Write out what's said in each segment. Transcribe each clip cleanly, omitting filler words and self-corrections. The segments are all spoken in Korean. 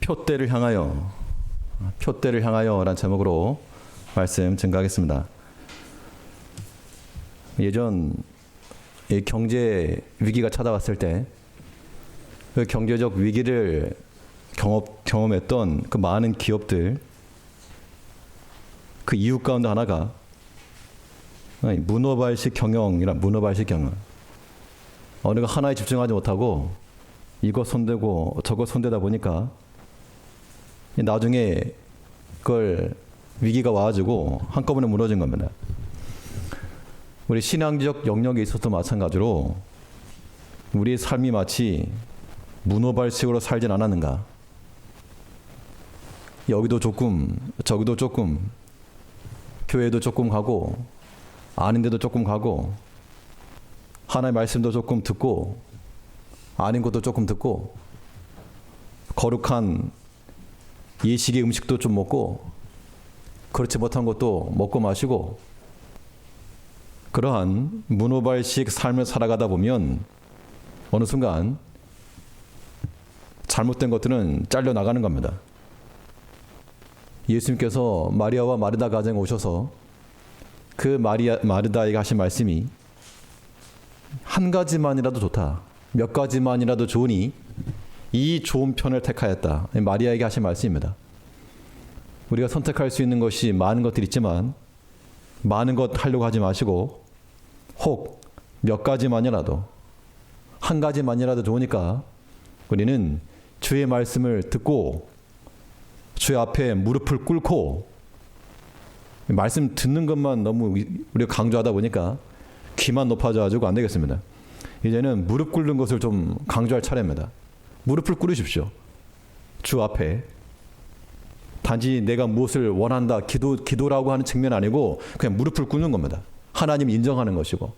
표대를 향하여 라는 제목으로 말씀 증가하겠습니다. 예전 이 경제 위기가 찾아왔을 때 그 경제적 위기를 경험했던 그 많은 기업들, 그 이유 가운데 하나가 문어발식 경영. 어느 거 하나에 집중하지 못하고 이거 손대고 저거 손대다 보니까 나중에 그걸 위기가 와가지고 한꺼번에 무너진 겁니다. 우리 신앙적 영역에 있어서도 마찬가지로 우리의 삶이 마치 문어발식으로 살진 않았는가. 여기도 조금 저기도 조금, 교회도 조금 가고 아닌데도 조금 가고, 하나님의 말씀도 조금 듣고 아닌 것도 조금 듣고, 거룩한 예식의 음식도 좀 먹고 그렇지 못한 것도 먹고 마시고, 그러한 문어발식 삶을 살아가다 보면 어느 순간 잘못된 것들은 잘려나가는 겁니다. 예수님께서 마리아와 마르다 가정에 오셔서 그 마르다에게 하신 말씀이 한 가지만이라도 좋다, 몇 가지만이라도 좋으니 이 좋은 편을 택하였다. 마리아에게 하신 말씀입니다. 우리가 선택할 수 있는 것이 많은 것들이 있지만 많은 것 하려고 하지 마시고 혹 몇 가지만이라도, 한 가지만이라도 좋으니까 우리는 주의 말씀을 듣고 주의 앞에 무릎을 꿇고, 말씀 듣는 것만 너무 우리가 강조하다 보니까 귀만 높아져가지고 안 되겠습니다. 이제는 무릎 꿇는 것을 좀 강조할 차례입니다. 무릎을 꿇으십시오. 주 앞에. 단지 내가 무엇을 원한다, 기도라고 하는 측면 아니고 그냥 무릎을 꿇는 겁니다. 하나님 인정하는 것이고,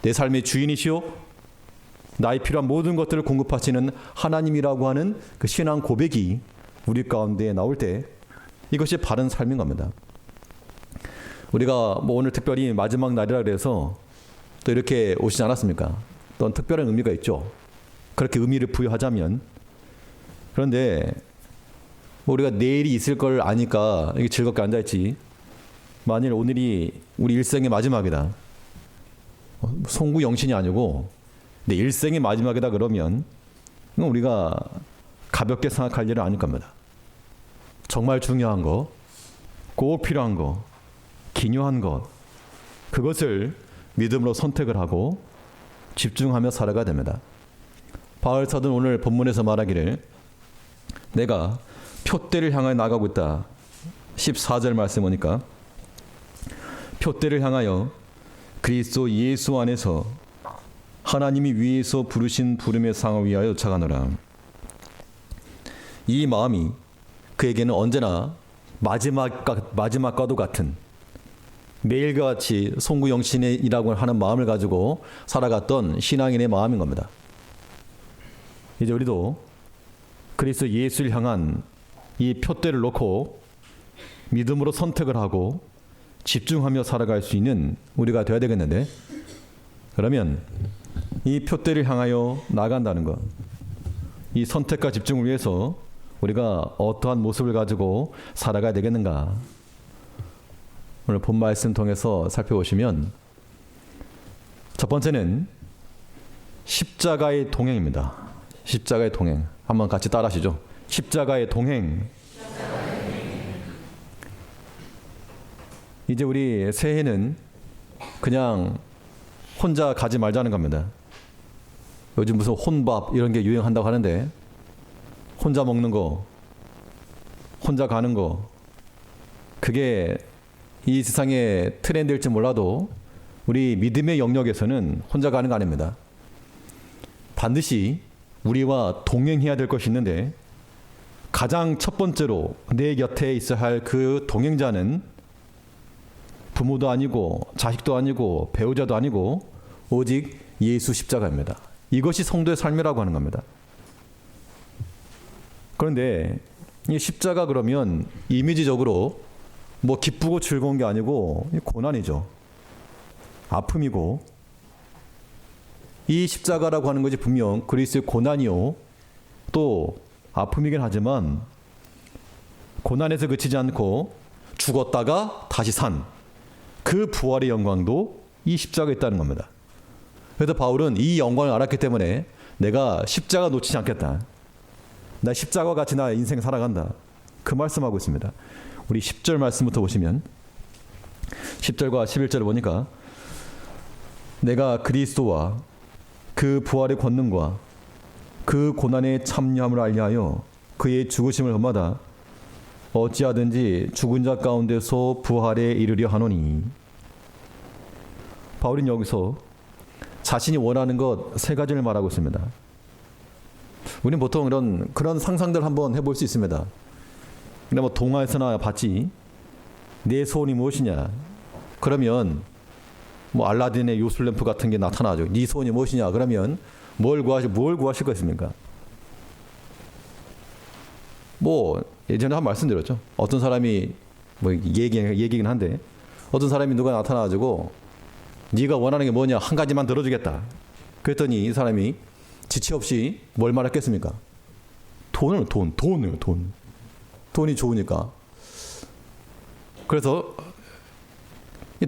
내 삶의 주인이시오, 나의 필요한 모든 것들을 공급하시는 하나님이라고 하는 그 신앙 고백이 우리 가운데 나올 때 이것이 바른 삶인 겁니다. 우리가 오늘 특별히 마지막 날이라 그래서 또 이렇게 오시지 않았습니까? 또 특별한 의미가 있죠. 그렇게 의미를 부여하자면. 그런데 우리가 내일이 있을 걸 아니까 이게 즐겁게 앉아있지, 만일 오늘이 우리 일생의 마지막이다, 송구 영신이 아니고 내 일생의 마지막이다 그러면 우리가 가볍게 생각할 일은 아닐 겁니다. 정말 중요한 거, 꼭 필요한 거, 기묘한 것, 그것을 믿음으로 선택을 하고 집중하며 살아가야 됩니다. 바울 사도는 오늘 본문에서 말하기를 내가 표대를 향하여 나가고 있다. 14절 말씀 보니까 표대를 향하여 그리스도 예수 안에서 하나님이 위에서 부르신 부름의 상을 위하여 쫓아가노라. 이 마음이 그에게는 언제나 마지막과도 같은, 매일과 같이 송구영신이라고 하는 마음을 가지고 살아갔던 신앙인의 마음인 겁니다. 이제 우리도 그리스도 예수를 향한 이 표대를 놓고 믿음으로 선택을 하고 집중하며 살아갈 수 있는 우리가 되어야 되겠는데, 그러면 이 표대를 향하여 나간다는 것, 이 선택과 집중을 위해서 우리가 어떠한 모습을 가지고 살아가야 되겠는가, 오늘 본 말씀 통해서 살펴보시면 첫 번째는 십자가의 동행입니다. 십자가의 동행. 한번 같이 따라 하시죠. 십자가의 동행. 이제 우리 새해는 그냥 혼자 가지 말자는 겁니다. 요즘 무슨 혼밥 이런 게 유행한다고 하는데, 혼자 먹는 거, 혼자 가는 거, 그게 이 세상의 트렌드일지 몰라도 우리 믿음의 영역에서는 혼자 가는 거 아닙니다. 반드시 우리와 동행해야 될 것이 있는데, 가장 첫 번째로 내 곁에 있어야 할 그 동행자는 부모도 아니고 자식도 아니고 배우자도 아니고 오직 예수 십자가입니다. 이것이 성도의 삶이라고 하는 겁니다. 그런데 이 십자가 그러면 이미지적으로 뭐 기쁘고 즐거운 게 아니고 고난이죠. 아픔이고, 이 십자가라고 하는 것이 분명 그리스도의 고난이요 또 아픔이긴 하지만 고난에서 그치지 않고 죽었다가 다시 산 그 부활의 영광도 이 십자가에 있다는 겁니다. 그래서 바울은 이 영광을 알았기 때문에 내가 십자가 놓치지 않겠다. 나 십자가와 같이 나 인생 살아간다. 그 말씀하고 있습니다. 우리 10절 말씀부터 보시면 10절과 11절을 보니까 내가 그리스도와 그 부활의 권능과 그 고난의 참여함을 알게 하여 그의 죽으심을 험하다 어찌하든지 죽은 자 가운데서 부활에 이르려 하노니. 바울은 여기서 자신이 원하는 것 세 가지를 말하고 있습니다. 우리는 보통 그런 상상들 한번 해볼 수 있습니다. 근데 뭐 동화에서나 봤지. 내 소원이 무엇이냐? 그러면 뭐 알라딘의 요술램프 같은 게 나타나죠. 네 소원이 무엇이냐? 그러면 뭘 구하실 것입니까? 뭐 예전에 한 말씀드렸죠. 어떤 사람이 뭐 얘기긴 한데 어떤 사람이 누가 나타나가지고 네가 원하는 게 뭐냐 한 가지만 들어주겠다. 그랬더니 이 사람이 지체 없이 뭘 말했겠습니까? 돈이요. 돈이 좋으니까. 그래서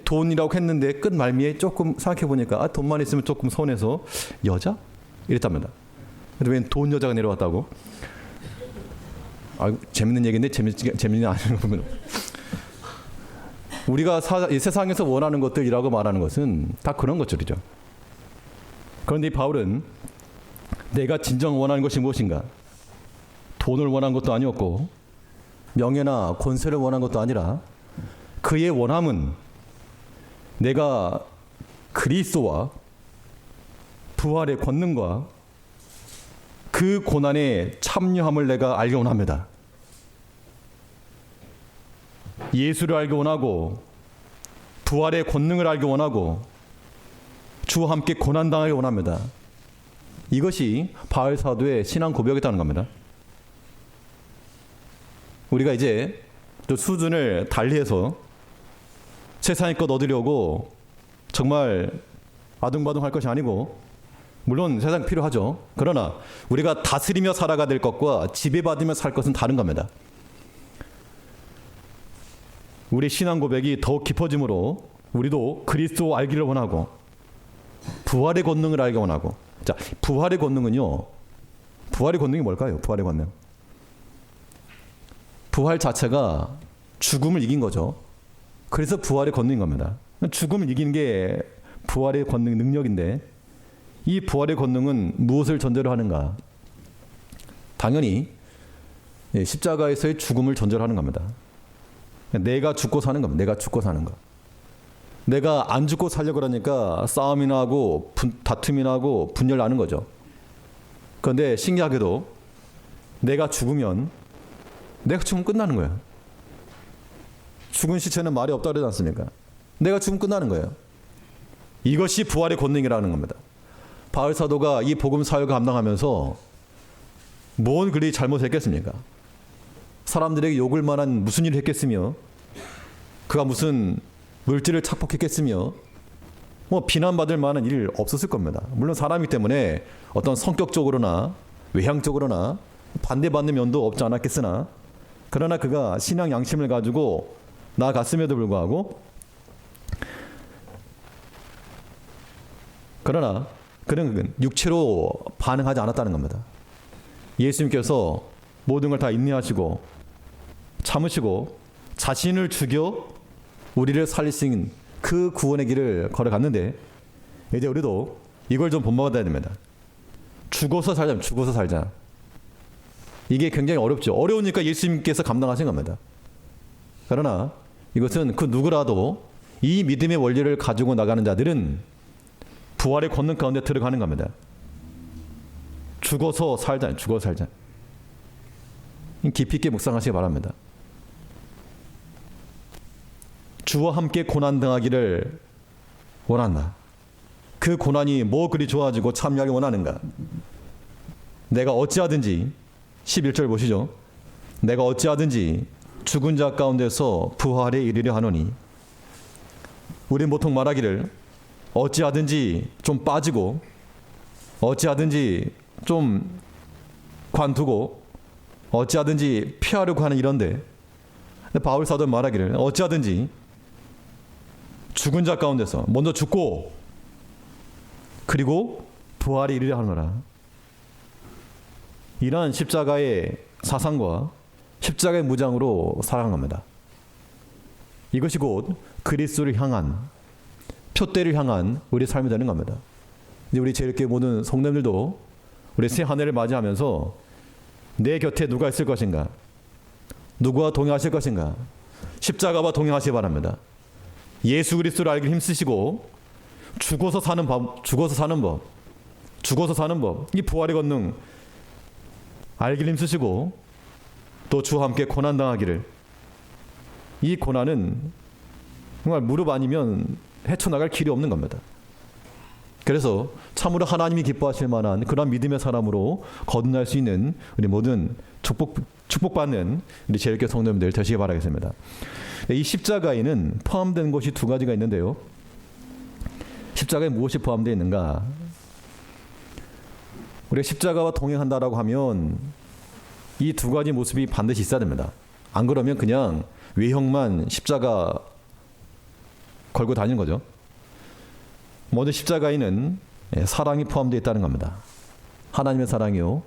돈이라고 했는데 끝 말미에 조금 생각해 보니까 돈만 있으면 조금 손해서 여자? 이랬답니다. 그래서 웬 돈 여자가 내려왔다고? 재밌는 얘기인데 재밌는 아닌 거 보면 우리가 이 세상에서 원하는 것들이라고 말하는 것은 다 그런 것들이죠. 그런데 이 바울은 내가 진정 원하는 것이 무엇인가? 돈을 원한 것도 아니었고 명예나 권세를 원한 것도 아니라 그의 원함은 내가 그리스도와 부활의 권능과 그 고난에 참여함을 내가 알기 원합니다. 예수를 알기 원하고 부활의 권능을 알기 원하고 주와 함께 고난당하기 원합니다. 이것이 바울 사도의 신앙 고백이었다는 겁니다. 우리가 이제 또 수준을 달리해서 세상의 것 얻으려고 정말 아둥바둥할 것이 아니고 물론 세상 필요하죠. 그러나 우리가 다스리며 살아가야 될 것과 지배받으며 살 것은 다른 겁니다. 우리 신앙 고백이 더욱 깊어지므로 우리도 그리스도 알기를 원하고 부활의 권능을 알기 원하고. 자, 부활의 권능은요. 부활의 권능이 뭘까요? 부활의 권능. 부활 자체가 죽음을 이긴 거죠. 그래서 부활의 권능인 겁니다. 죽음을 이기는 게 부활의 권능 능력인데 이 부활의 권능은 무엇을 전제로 하는가? 당연히 십자가에서의 죽음을 전제로 하는 겁니다. 내가 죽고 사는 겁니다. 내가 죽고 사는 거. 내가 안 죽고 살려고 그러니까 싸움이 나고 다툼이 나고 분열 나는 거죠. 그런데 신기하게도 내가 죽으면 끝나는 거예요. 죽은 시체는 말이 없다 그러지 않습니까? 내가 죽으면 끝나는 거예요. 이것이 부활의 권능이라는 겁니다. 바울 사도가 이 복음 사역을 감당하면서 뭔 그리 잘못했겠습니까? 사람들에게 욕을 만한 무슨 일을 했겠으며 그가 무슨 물질을 착복했겠으며 뭐 비난받을 만한 일 없었을 겁니다. 물론 사람이기 때문에 어떤 성격적으로나 외향적으로나 반대받는 면도 없지 않았겠으나 그러나 그가 신앙 양심을 가지고 나아갔음에도 불구하고 그러나 그는 육체로 반응하지 않았다는 겁니다. 예수님께서 모든 걸 다 인내하시고 참으시고 자신을 죽여 우리를 살리신 그 구원의 길을 걸어갔는데 이제 우리도 이걸 좀 본받아야 됩니다. 죽어서 살자. 이게 굉장히 어렵죠. 어려우니까 예수님께서 감당하신 겁니다. 그러나 이것은 그 누구라도 이 믿음의 원리를 가지고 나가는 자들은 부활의 권능 가운데 들어가는 겁니다. 죽어서 살자. 깊이 있게 묵상하시기 바랍니다. 주와 함께 고난 당하기를 원한다. 그 고난이 뭐 그리 좋아지고 참여하기 원하는가? 내가 어찌하든지 11절 보시죠. 내가 어찌하든지 죽은 자 가운데서 부활에 이르려 하노니. 우린 보통 말하기를 어찌하든지 좀 빠지고 어찌하든지 좀 관두고 어찌하든지 피하려고 하는 이런데 바울 사도는 말하기를 어찌하든지 죽은 자 가운데서 먼저 죽고 그리고 부활이 이르려 하노라. 이러한 십자가의 사상과 십자가의 무장으로 살아간 겁니다. 이것이 곧 그리스도를 향한 표대를 향한 우리 삶이 되는 겁니다. 이제 우리 제일교회 모든 성도님들도 우리 새 한 해를 맞이하면서 내 곁에 누가 있을 것인가? 누구와 동행하실 것인가? 십자가와 동행하시기 바랍니다. 예수 그리스도를 알기 힘쓰시고 죽어서 사는 법, 이 부활의 권능 알기 힘쓰시고 또 주와 함께 고난 당하기를. 이 고난은 정말 무릎 아니면 헤쳐나갈 길이 없는 겁니다. 그래서 참으로 하나님이 기뻐하실 만한 그런 믿음의 사람으로 거듭날 수 있는 우리 모든 축복받는 우리 제일교회 성도님들 되시기 바라겠습니다. 이 십자가에는 포함된 것이 두 가지가 있는데요. 십자가에 무엇이 포함되어 있는가? 우리가 십자가와 동행한다라고 하면 이 두 가지 모습이 반드시 있어야 됩니다. 안 그러면 그냥 외형만 십자가 걸고 다니는 거죠. 먼저 십자가에는 사랑이 포함되어 있다는 겁니다. 하나님의 사랑이요,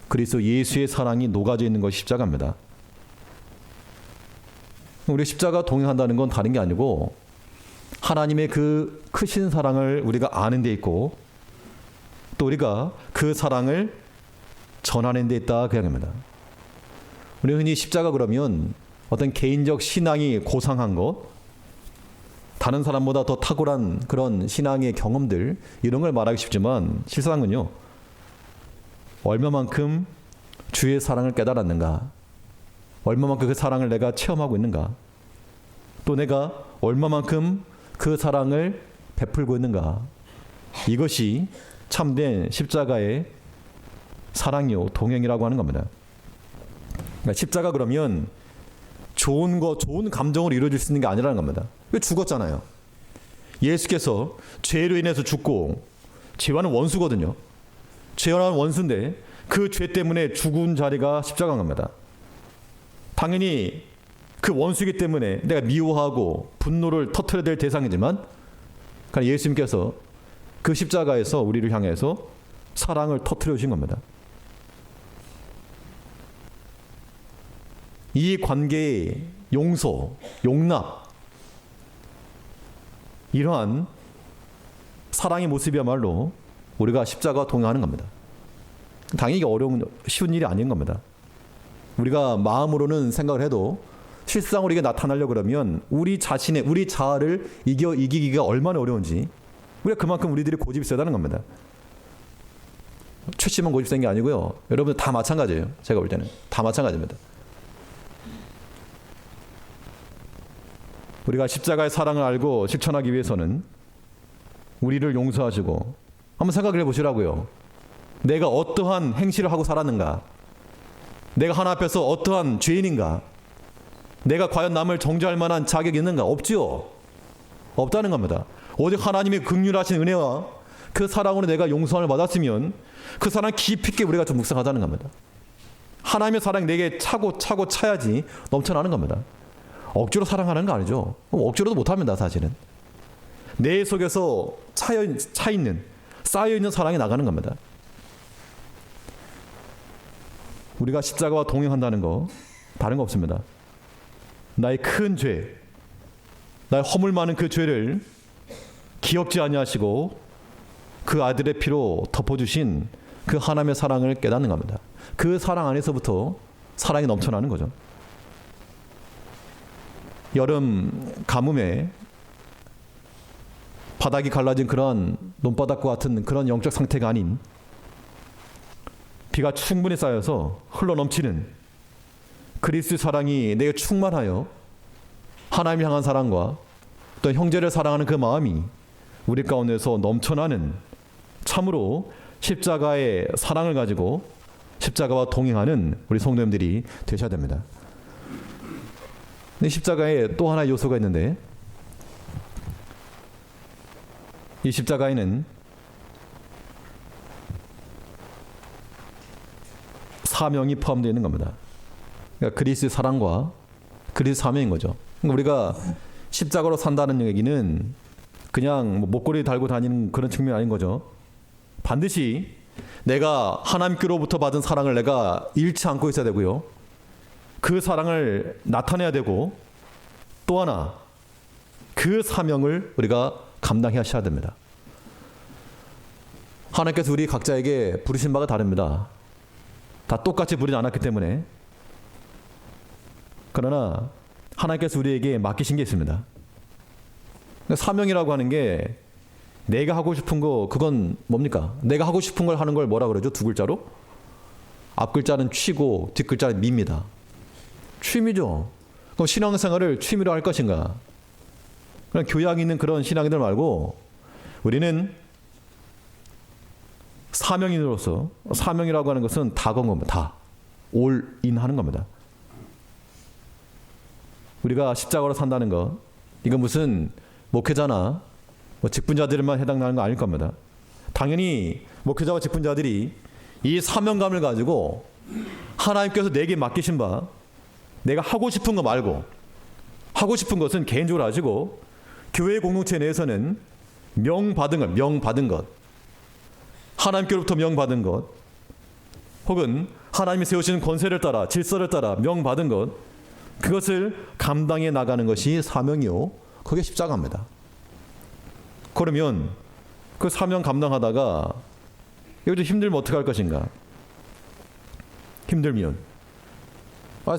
그리스도 예수의 사랑이 녹아져 있는 것이 십자가입니다. 우리 십자가 동행한다는 건 다른 게 아니고 하나님의 그 크신 사랑을 우리가 아는 데 있고 또 우리가 그 사랑을 전하는 데 있다 그 이야기입니다. 우리 흔히 십자가 그러면 어떤 개인적 신앙이 고상한 것, 다른 사람보다 더 탁월한 그런 신앙의 경험들, 이런 걸 말하기 쉽지만 실상은요, 얼마만큼 주의 사랑을 깨달았는가, 얼마만큼 그 사랑을 내가 체험하고 있는가, 또 내가 얼마만큼 그 사랑을 베풀고 있는가, 이것이 참된 십자가의 사랑이요 동행이라고 하는 겁니다. 그러니까 십자가 그러면 좋은 감정으로 이루어질 수 있는 게 아니라는 겁니다. 왜 죽었잖아요. 예수께서 죄로 인해서 죽고, 죄와는 원수거든요. 죄와는 원수인데 그 죄 때문에 죽은 자리가 십자가인 겁니다. 당연히 그 원수이기 때문에 내가 미워하고 분노를 터뜨려야 될 대상이지만, 그러니까 예수님께서 그 십자가에서 우리를 향해서 사랑을 터뜨려 주신 겁니다. 이 관계의 용서, 용납, 이러한 사랑의 모습이야말로 우리가 십자가와 동행하는 겁니다. 당연히 쉬운 일이 아닌 겁니다. 우리가 마음으로는 생각을 해도 실상으로 이게 나타나려고 그러면 우리 자아를 이기기가 얼마나 어려운지, 우리가 그만큼 우리들이 고집이 세다는 겁니다. 최씨만 고집 센 게 아니고요. 여러분들 다 마찬가지예요. 제가 볼 때는 다 마찬가지입니다. 우리가 십자가의 사랑을 알고 실천하기 위해서는 우리를 용서하시고, 한번 생각을 해보시라고요. 내가 어떠한 행실을 하고 살았는가, 내가 하나 앞에서 어떠한 죄인인가, 내가 과연 남을 정죄할 만한 자격이 있는가? 없지요. 없다는 겁니다. 오직 하나님의 긍휼하신 은혜와 그 사랑으로 내가 용서를 받았으면 그 사랑 깊이 있게 우리가 좀 묵상하자는 겁니다. 하나님의 사랑이 내게 차고 차야지 넘쳐나는 겁니다. 억지로 사랑하는 거 아니죠. 억지로도 못합니다. 사실은 내 속에서 차있는, 쌓여있는 사랑이 나가는 겁니다. 우리가 십자가와 동행한다는 거 다른 거 없습니다. 나의 큰 죄, 나의 허물 많은 그 죄를 기억지 아니하시고 그 아들의 피로 덮어주신 그 하나님의 사랑을 깨닫는 겁니다. 그 사랑 안에서부터 사랑이 넘쳐나는 거죠. 여름 가뭄에 바닥이 갈라진 그런 논바닥과 같은 그런 영적 상태가 아닌, 비가 충분히 쌓여서 흘러넘치는 그리스도 사랑이 내게 충만하여 하나님을 향한 사랑과 또 형제를 사랑하는 그 마음이 우리 가운데서 넘쳐나는, 참으로 십자가의 사랑을 가지고 십자가와 동행하는 우리 성도님들이 되셔야 됩니다. 십자가에 또 하나의 요소가 있는데, 이 십자가에는 사명이 포함되어 있는 겁니다. 그러니까 그리스도의 사랑과 그리스도의 사명인 거죠. 그러니까 우리가 십자가로 산다는 얘기는 그냥 뭐 목걸이 달고 다니는 그런 측면이 아닌 거죠. 반드시 내가 하나님께로부터 받은 사랑을 내가 잃지 않고 있어야 되고요. 그 사랑을 나타내야 되고, 또 하나 그 사명을 우리가 감당해야 하셔야 됩니다. 하나님께서 우리 각자에게 부르신 바가 다릅니다. 다 똑같이 부르지 않았기 때문에. 그러나 하나님께서 우리에게 맡기신 게 있습니다. 사명이라고 하는 게 내가 하고 싶은 거, 그건 뭡니까? 내가 하고 싶은 걸 하는 걸 뭐라 그러죠? 두 글자로? 앞 글자는 취고 뒷 글자는 미입니다. 취미죠. 그럼 신앙생활을 취미로 할 것인가? 그냥 교양 있는 그런 신앙인들 말고 우리는 사명인으로서, 사명이라고 하는 것은 다 건 겁니다. 다. 올인하는 겁니다. 우리가 십자가로 산다는 것, 이건 무슨 목회자나 뭐 직분자들만 해당하는 거 아닐 겁니다. 당연히 목회자와 직분자들이 이 사명감을 가지고 하나님께서 내게 맡기신 바, 내가 하고 싶은 거 말고, 하고 싶은 것은 개인적으로 하시고, 교회 공동체 내에서는 명받은 것, 하나님께로부터 명받은 것, 혹은 하나님이 세우시는 권세를 따라, 질서를 따라 명받은 것, 그것을 감당해 나가는 것이 사명이요, 그게 십자가입니다. 그러면 그 사명 감당하다가 여기도 힘들면 어떻게 할 것인가? 힘들면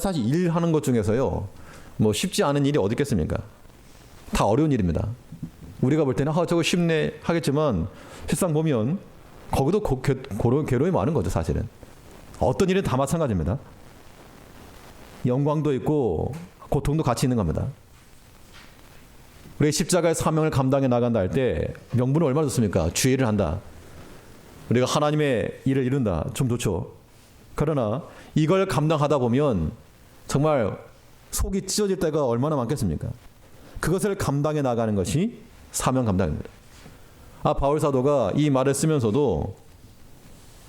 사실 일하는 것 중에서요, 뭐 쉽지 않은 일이 어디 있겠습니까? 다 어려운 일입니다. 우리가 볼 때는 저거 쉽네 하겠지만 실상 보면 거기도 괴로움이 많은 거죠. 사실은 어떤 일은 다 마찬가지입니다. 영광도 있고 고통도 같이 있는 겁니다. 우리 십자가의 사명을 감당해 나간다 할 때 명분은 얼마나 좋습니까? 주의 일을 한다, 우리가 하나님의 일을 이룬다, 좀 좋죠. 그러나 이걸 감당하다 보면 정말 속이 찢어질 때가 얼마나 많겠습니까? 그것을 감당해 나가는 것이 사명 감당입니다. 바울 사도가 이 말을 쓰면서도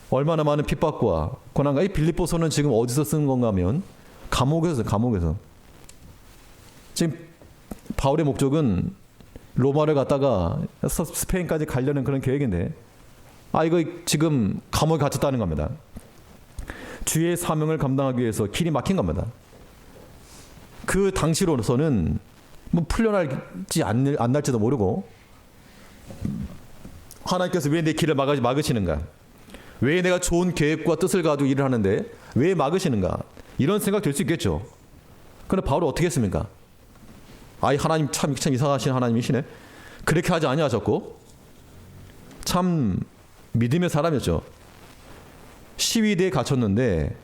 얼마나 많은 핍박과 고난과, 이 빌립보서는 지금 어디서 쓰는 건가 하면 감옥에서. 지금 바울의 목적은 로마를 갔다가 스페인까지 가려는 그런 계획인데, 이거 지금 감옥에 갇혔다는 겁니다. 주의 사명을 감당하기 위해서 길이 막힌 겁니다. 그 당시로서는 뭐 풀려날지 안 날지도 모르고, 하나님께서 왜 내 길을 막으시는가? 왜 내가 좋은 계획과 뜻을 가지고 일을 하는데 왜 막으시는가? 이런 생각 들 수 있겠죠. 그런데 바울은 어떻게 했습니까? 하나님 참 이상하신 하나님이시네. 그렇게 하지 아니하셨고, 참 믿음의 사람이었죠. 시위대에 갇혔는데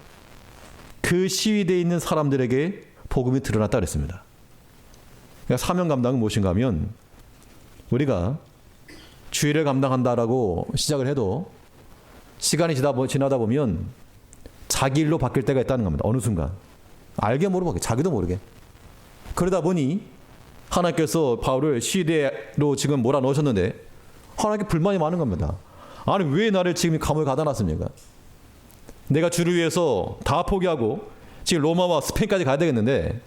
그 시위대에 있는 사람들에게 복음이 드러났다 그랬습니다. 그러니까 사명 감당은 무엇인가 하면, 우리가 주의를 감당한다라고 시작을 해도 시간이 지나다 보면 자기 일로 바뀔 때가 있다는 겁니다. 어느 순간 알게 모르게, 자기도 모르게. 그러다 보니 하나님께서 바울을 시대로 지금 몰아넣으셨는데 하나님께 불만이 많은 겁니다. 아니 왜 나를 지금 감옥에 가다 놨습니까? 내가 주를 위해서 다 포기하고 지금 로마와 스페인까지 가야 되겠는데,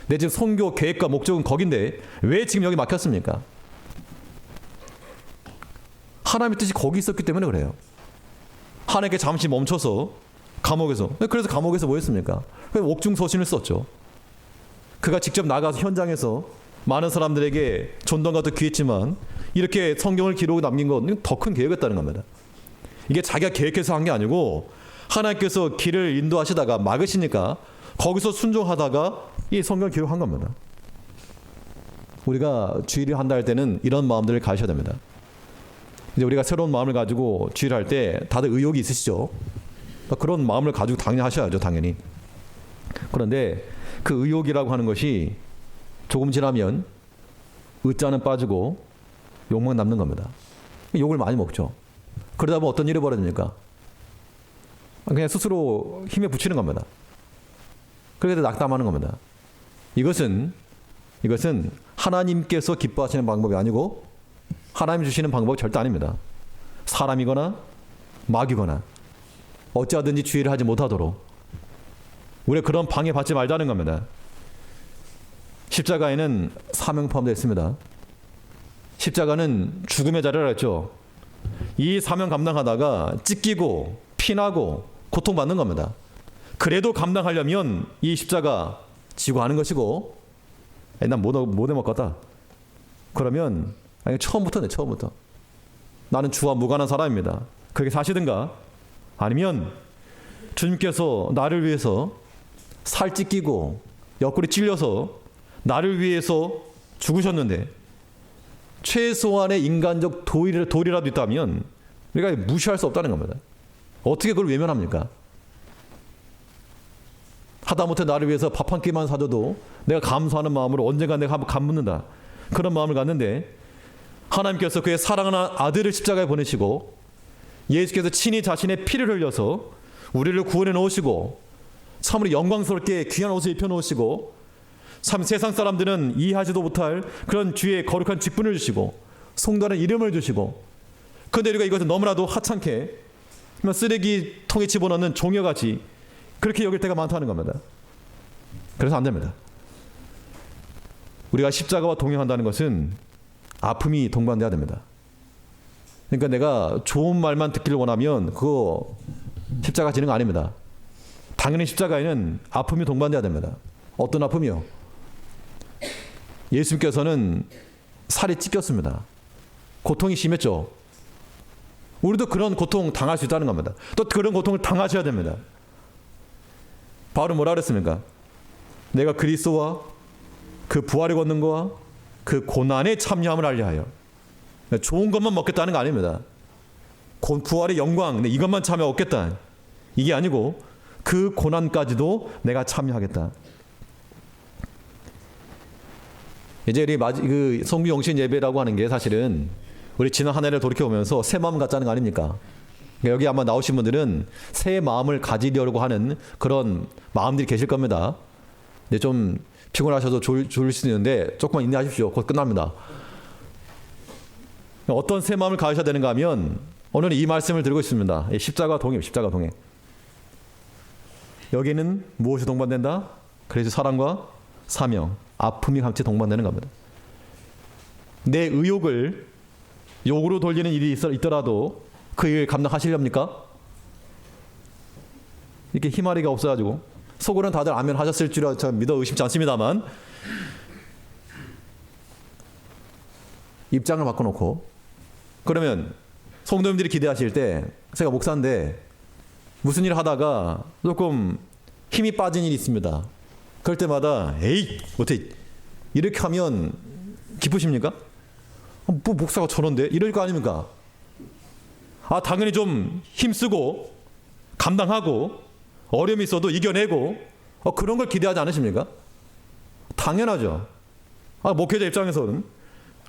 내 지금 선교 계획과 목적은 거긴데 왜 지금 여기 막혔습니까? 하나님의 뜻이 거기 있었기 때문에 그래요. 하나님께 잠시 멈춰서 감옥에서, 그래서 감옥에서 뭐 했습니까? 옥중서신을 썼죠. 그가 직접 나가서 현장에서 많은 사람들에게 전도가 더 귀했지만 이렇게 성경을 기록을 남긴 건 더 큰 계획이었다는 겁니다. 이게 자기가 계획해서 한 게 아니고 하나님께서 길을 인도하시다가 막으시니까 거기서 순종하다가 이 성경을 기록한 겁니다. 우리가 주의를 한다 할 때는 이런 마음들을 가셔야 됩니다. 이제 우리가 새로운 마음을 가지고 주의를 할 때 다들 의욕이 있으시죠? 그런 마음을 가지고 당연히 하셔야죠, 당연히. 그런데 그 의욕이라고 하는 것이 조금 지나면 의자는 빠지고 욕만 남는 겁니다. 욕을 많이 먹죠. 그러다 보면 어떤 일이 벌어집니까? 그냥 스스로 힘에 붙이는 겁니다. 그래서 낙담하는 겁니다. 이것은 하나님께서 기뻐하시는 방법이 아니고 하나님 주시는 방법이 절대 아닙니다. 사람이거나 마귀거나 어찌하든지 주의를 하지 못하도록 우리가 그런 방해 받지 말자는 겁니다. 십자가에는 사명 포함되어 있습니다. 십자가는 죽음의 자리라 했죠. 이 사명 감당하다가 찢기고 피나고 고통받는 겁니다. 그래도 감당하려면 이 십자가 지고 하는 것이고, 난 못 해먹겠다. 그러면 아니, 처음부터 나는 주와 무관한 사람입니다. 그렇게 사시든가, 아니면 주님께서 나를 위해서 살 찢기고 옆구리 찔려서 나를 위해서 죽으셨는데 최소한의 인간적 도리라도 있다면 우리가 무시할 수 없다는 겁니다. 어떻게 그걸 외면합니까? 하다못해 나를 위해서 밥 한 끼만 사줘도 내가 감사하는 마음으로 언젠가 내가 한번 갚는다, 그런 마음을 갖는데, 하나님께서 그의 사랑하는 아들을 십자가에 보내시고 예수께서 친히 자신의 피를 흘려서 우리를 구원해 놓으시고 참으로 영광스럽게 귀한 옷을 입혀 놓으시고, 참 세상 사람들은 이해하지도 못할 그런 주의 거룩한 직분을 주시고 송도하는 이름을 주시고, 그런데 우리가 이것을 너무나도 하찮게 쓰레기통에 집어넣는 종여같이 그렇게 여길 때가 많다는 겁니다. 그래서 안 됩니다. 우리가 십자가와 동행한다는 것은 아픔이 동반돼야 됩니다. 그러니까 내가 좋은 말만 듣기를 원하면 그거 십자가 지는 거 아닙니다. 당연히 십자가에는 아픔이 동반돼야 됩니다. 어떤 아픔이요? 예수님께서는 살이 찢겼습니다. 고통이 심했죠. 우리도 그런 고통 당할 수 있다는 겁니다. 또 그런 고통을 당하셔야 됩니다. 바울은 뭐라 그랬습니까? 내가 그리스도와 그 부활을 걷는 거와 그 고난에 참여함을 알려하여. 좋은 것만 먹겠다는 거 아닙니다. 부활의 영광, 이것만 참여 얻겠다, 이게 아니고 그 고난까지도 내가 참여하겠다. 이제 우리 그 성규영신 예배라고 하는 게 사실은 우리 지난 한 해를 돌이켜보면서 새 마음 갖자는 거 아닙니까? 그러니까 여기 아마 나오신 분들은 새 마음을 가지려고 하는 그런 마음들이 계실 겁니다. 근데 좀 피곤하셔서 졸릴 수 있는데 조금만 인내하십시오. 곧 끝납니다. 어떤 새 마음을 가지셔야 되는가 하면 오늘 이 말씀을 드리고 있습니다. 십자가 동행, 십자가 동행. 여기는 무엇이 동반된다? 그래서 사랑과 사명, 아픔이 같이 동반되는 겁니다. 내 의욕을 욕으로 돌리는 일이 있더라도 그 일 감당하시렵니까? 이렇게 희마리가 없어가지고 속으로는 다들 아멘 하셨을 줄 믿어 의심치 않습니다만, 입장을 바꿔놓고, 그러면 성도님들이 기대하실 때 제가 목사인데 무슨 일을 하다가 조금 힘이 빠진 일이 있습니다. 그럴 때마다 에이 어떻게 이렇게 하면 기쁘십니까? 뭐 목사가 저런데 이럴 거 아닙니까? 당연히 좀 힘쓰고 감당하고 어려움이 있어도 이겨내고 그런 걸 기대하지 않으십니까? 당연하죠. 목회자 입장에서는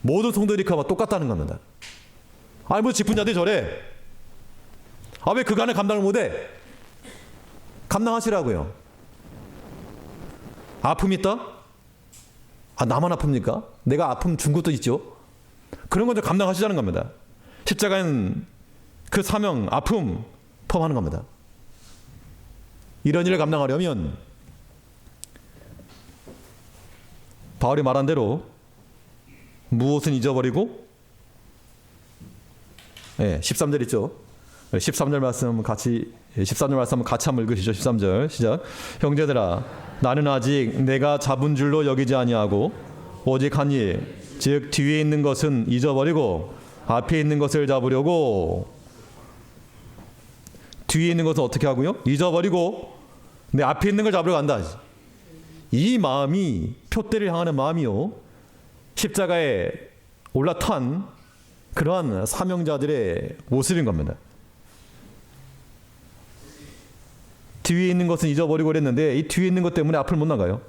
모든 성도들이 똑같다는 겁니다. 뭐 직분자들이 저래. 왜 그간에 감당을 못해? 감당하시라고요. 아픔이 있다? 나만 아픕니까? 내가 아픔 준 것도 있죠. 그런 건 좀 감당하시자는 겁니다. 십자가는 그 사명, 아픔 포함하는 겁니다. 이런 일을 감당하려면 바울이 말한 대로 무엇은 잊어버리고, 13절 있죠. 13절 말씀 같이, 13절 말씀 같이 한번 읽으시죠. 13절 시작. 형제들아, 나는 아직 내가 잡은 줄로 여기지 아니하고 오직 한 일, 즉 뒤에 있는 것은 잊어버리고 앞에 있는 것을 잡으려고. 뒤에 있는 것은 어떻게 하고요? 잊어버리고 내 앞에 있는 걸 잡으려고 한다. 이 마음이 표대를 향하는 마음이요, 십자가에 올라탄 그러한 사명자들의 모습인 겁니다. 뒤에 있는 것은 잊어버리고 그랬는데 이 뒤에 있는 것 때문에 앞을 못 나가요.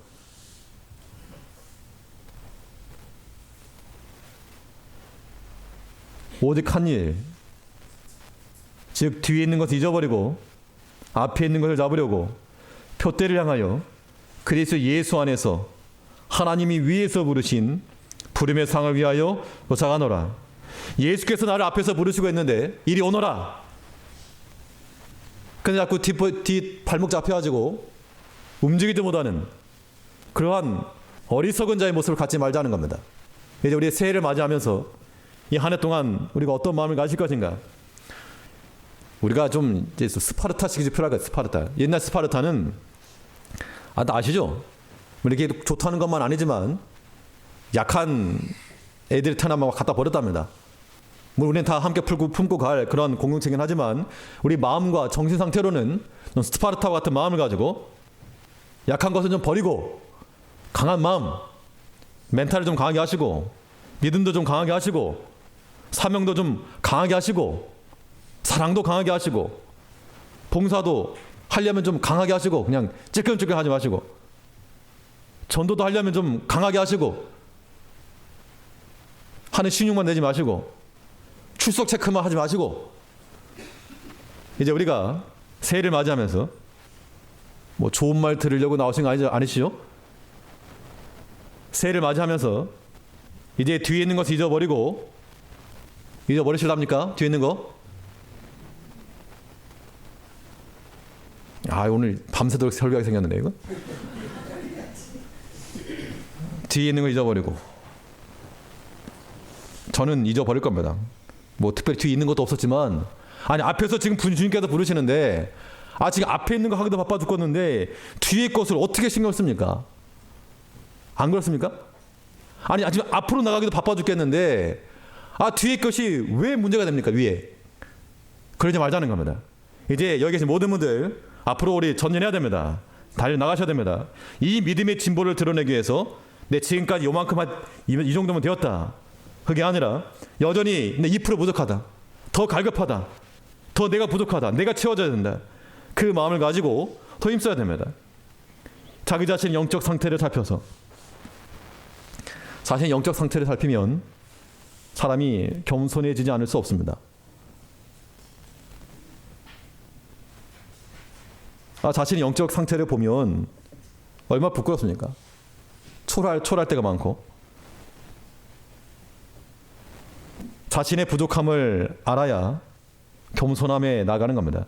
오직 한 일, 즉 뒤에 있는 것을 잊어버리고 앞에 있는 것을 잡으려고 표대를 향하여 그리스도 예수 안에서 하나님이 위에서 부르신 부름의 상을 위하여 도착하노라. 예수께서 나를 앞에서 부르시고 했는데 이리 오너라. 근데 자꾸 뒷 발목 잡혀가지고 움직이지 못하는 그러한 어리석은 자의 모습을 갖지 말자는 겁니다. 이제 우리 새해를 맞이하면서 이 한 해 동안 우리가 어떤 마음을 가질 것인가? 우리가 좀 이제 스파르타식이 필요할 거예요. 스파르타. 옛날 스파르타는 다 아시죠? 이렇게 좋다는 것만 아니지만 약한 애들 태어나면 갖다 버렸답니다. 우리는 다 함께 품고 갈 그런 공동체긴 하지만 우리 마음과 정신 상태로는 스파르타와 같은 마음을 가지고 약한 것은 좀 버리고 강한 마음, 멘탈을 좀 강하게 하시고 믿음도 좀 강하게 하시고 사명도 좀 강하게 하시고 사랑도 강하게 하시고 봉사도 하려면 좀 강하게 하시고 그냥 찔끔찔끔 하지 마시고 전도도 하려면 좀 강하게 하시고 하는 신용만 내지 마시고 출석 체크만 하지 마시고 이제 우리가 새해를 맞이하면서 뭐 좋은 말 들으려고 나오신 거 아니시죠? 새해를 맞이하면서 이제 뒤에 있는 것을 잊어버리실랍니까? 뒤에 있는 거? 오늘 밤새도록 설교하게 생겼는데 이거? 뒤에 있는 거 잊어버리고 저는 잊어버릴 겁니다. 뭐 특별히 뒤에 있는 것도 없었지만 앞에서 지금 주님께서 부르시는데 지금 앞에 있는 거 하기도 바빠 죽겠는데 뒤에 것을 어떻게 신경 씁니까? 안 그렇습니까? 지금 앞으로 나가기도 바빠 죽겠는데 뒤에 것이 왜 문제가 됩니까? 위에 그러지 말자는 겁니다. 이제 여기 계신 모든 분들 앞으로 우리 전진해야 됩니다. 달려나가셔야 됩니다. 이 믿음의 진보를 드러내기 위해서 내 지금까지 요만큼 이 정도면 되었다. 그게 아니라 여전히 내 2% 부족하다. 더 갈급하다. 더 내가 부족하다. 내가 채워져야 된다. 그 마음을 가지고 더 힘써야 됩니다. 자기 자신의 영적 상태를 살펴서 자신의 영적 상태를 살피면 사람이 겸손해지지 않을 수 없습니다. 자신의 영적 상태를 보면 얼마나 부끄럽습니까? 초라할 때가 많고 자신의 부족함을 알아야 겸손함에 나가는 겁니다.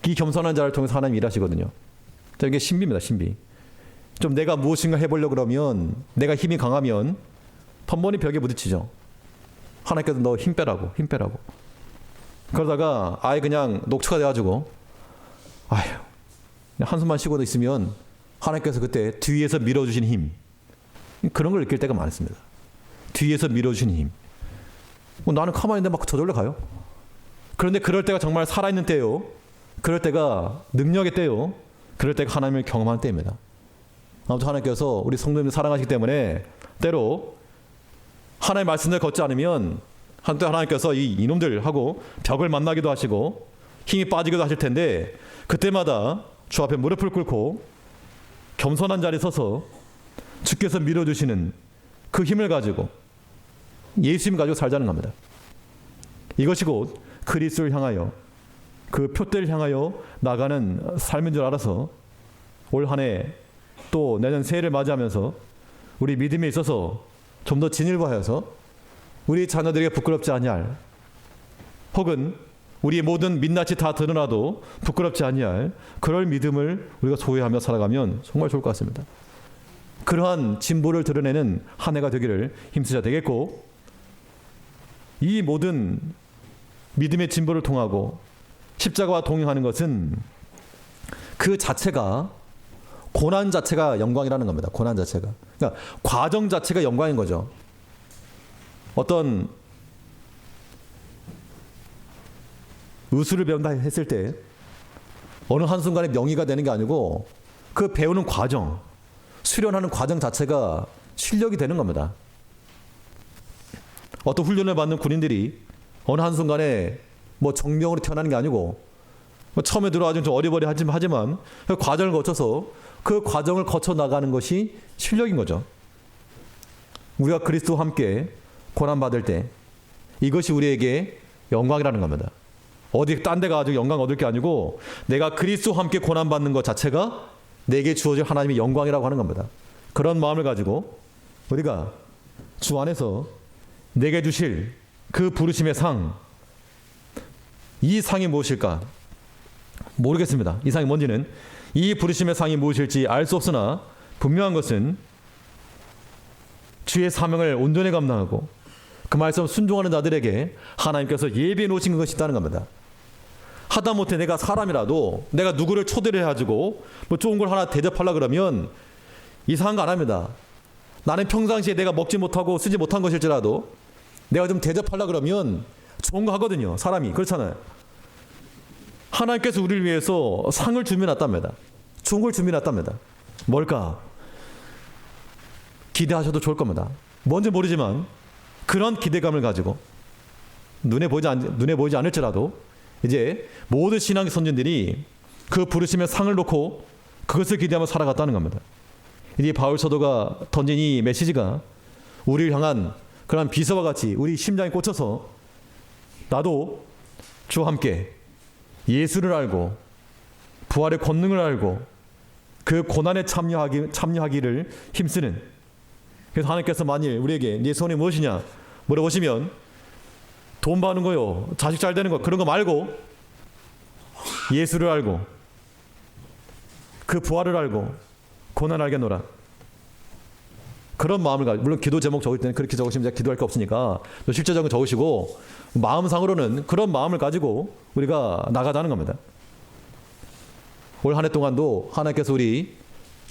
이 겸손한 자를 통해서 하나님 일하시거든요. 이게 신비입니다. 신비. 좀 내가 무엇인가 해보려고 그러면 내가 힘이 강하면 번번이 벽에 부딪히죠. 하나님께서 너 힘 빼라고. 그러다가 그냥 녹초가 돼가지고 한숨만 쉬고도 있으면 하나님께서 그때 뒤에서 밀어주신 힘 그런 걸 느낄 때가 많습니다. 뒤에서 밀어주신 힘. 나는 가만히 있는데 막 저절로 가요. 그런데 그럴 때가 정말 살아있는 때요. 그럴 때가 능력의 때요. 그럴 때가 하나님을 경험한 때입니다. 아무튼 하나님께서 우리 성도님들 사랑하시기 때문에 때로 하나님의 말씀을 걷지 않으면 한때 하나님께서 이놈들하고 벽을 만나기도 하시고 힘이 빠지기도 하실 텐데 그때마다 주 앞에 무릎을 꿇고 겸손한 자리에 서서 주께서 밀어주시는 그 힘을 가지고 예수님 가지고 살자는 겁니다. 이것이 곧 그리스도를 향하여 그 표대를 향하여 나가는 삶인 줄 알아서 올 한 해 또 내년 새해를 맞이하면서 우리 믿음에 있어서 좀 더 진일보하여서 우리 자녀들에게 부끄럽지 아니할 혹은 우리의 모든 민낯이 다 드러나도 부끄럽지 아니할 그럴 믿음을 우리가 소유하며 살아가면 정말 좋을 것 같습니다. 그러한 진보를 드러내는 한 해가 되기를 힘쓰셔야 되겠고 이 모든 믿음의 진보를 통하고 십자가와 동행하는 것은 그 자체가 고난 자체가 영광이라는 겁니다. 고난 자체가. 그러니까 과정 자체가 영광인 거죠. 어떤 의술을 배운다 했을 때 어느 한순간에 명의가 되는 게 아니고 그 배우는 과정, 수련하는 과정 자체가 실력이 되는 겁니다. 어떤 훈련을 받는 군인들이 어느 한순간에 뭐 정명으로 태어나는 게 아니고 처음에 들어와서 좀 어리버리하지만 그 과정을 거쳐서 그 과정을 거쳐 나가는 것이 실력인 거죠. 우리가 그리스도와 함께 고난받을 때 이것이 우리에게 영광이라는 겁니다. 어디 딴 데 가지고 영광 얻을 게 아니고 내가 그리스도와 함께 고난받는 것 자체가 내게 주어질 하나님의 영광이라고 하는 겁니다. 그런 마음을 가지고 우리가 주 안에서 내게 주실 그 부르심의 상, 이 상이 무엇일까? 모르겠습니다. 이 상이 뭔지는 이 부르심의 상이 무엇일지 알 수 없으나 분명한 것은 주의 사명을 온전히 감당하고 그 말씀 순종하는 자들에게 하나님께서 예비해 놓으신 것이 있다는 겁니다. 하다못해 내가 사람이라도 내가 누구를 초대를 해가지고 뭐 좋은 걸 하나 대접하려고 그러면 이상한 거 안 합니다. 나는 평상시에 내가 먹지 못하고 쓰지 못한 것일지라도 내가 좀 대접하려고 그러면 좋은 거 하거든요. 사람이. 그렇잖아요. 하나님께서 우리를 위해서 상을 준비해놨답니다. 좋은 걸 준비해놨답니다. 뭘까? 기대하셔도 좋을 겁니다. 뭔지 모르지만 그런 기대감을 가지고 눈에 보이지 않을지라도 이제 모든 신앙의 선진들이 그 부르심의 상을 놓고 그것을 기대하며 살아갔다는 겁니다. 이 바울 사도가 던진 이 메시지가 우리를 향한 그런 비서와 같이 우리 심장에 꽂혀서 나도 주와 함께 예수를 알고 부활의 권능을 알고 그 고난에 참여하기를 힘쓰는, 그래서 하나님께서 만일 우리에게 네 소원이 무엇이냐 물어보시면 돈 버는 거요, 자식 잘 되는 거, 그런 거 말고 예수를 알고 그 부활을 알고 고난을 알겠노라. 그런 마음을 가지고, 물론 기도 제목 적을 때는 그렇게 적으시면 제가 기도할 게 없으니까 실제적으로 적으시고 마음상으로는 그런 마음을 가지고 우리가 나가자는 겁니다. 올 한 해 동안도 하나님께서 우리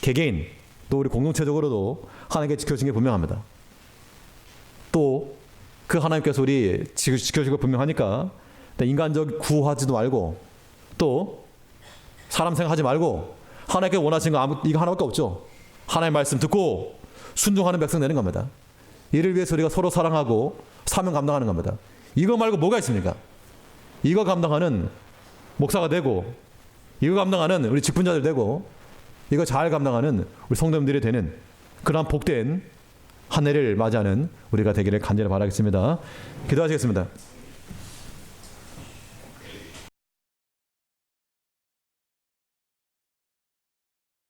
개개인 또 우리 공동체적으로도 하나님께 지켜주신 게 분명합니다. 또 그 하나님께서 우리 지켜주신 게 분명하니까 인간적 구하지도 말고 또 사람 생각하지 말고 하나님께 원하시는 거 이거 하나밖에 없죠. 하나님의 말씀 듣고 순종하는 백성 되는 겁니다. 이를 위해서 우리가 서로 사랑하고 사명 감당하는 겁니다. 이거 말고 뭐가 있습니까? 이거 감당하는 목사가 되고 이거 감당하는 우리 직분자들 되고 이거 잘 감당하는 우리 성도님들이 되는 그런 복된 한 해를 맞이하는 우리가 되기를 간절히 바라겠습니다. 기도하시겠습니다.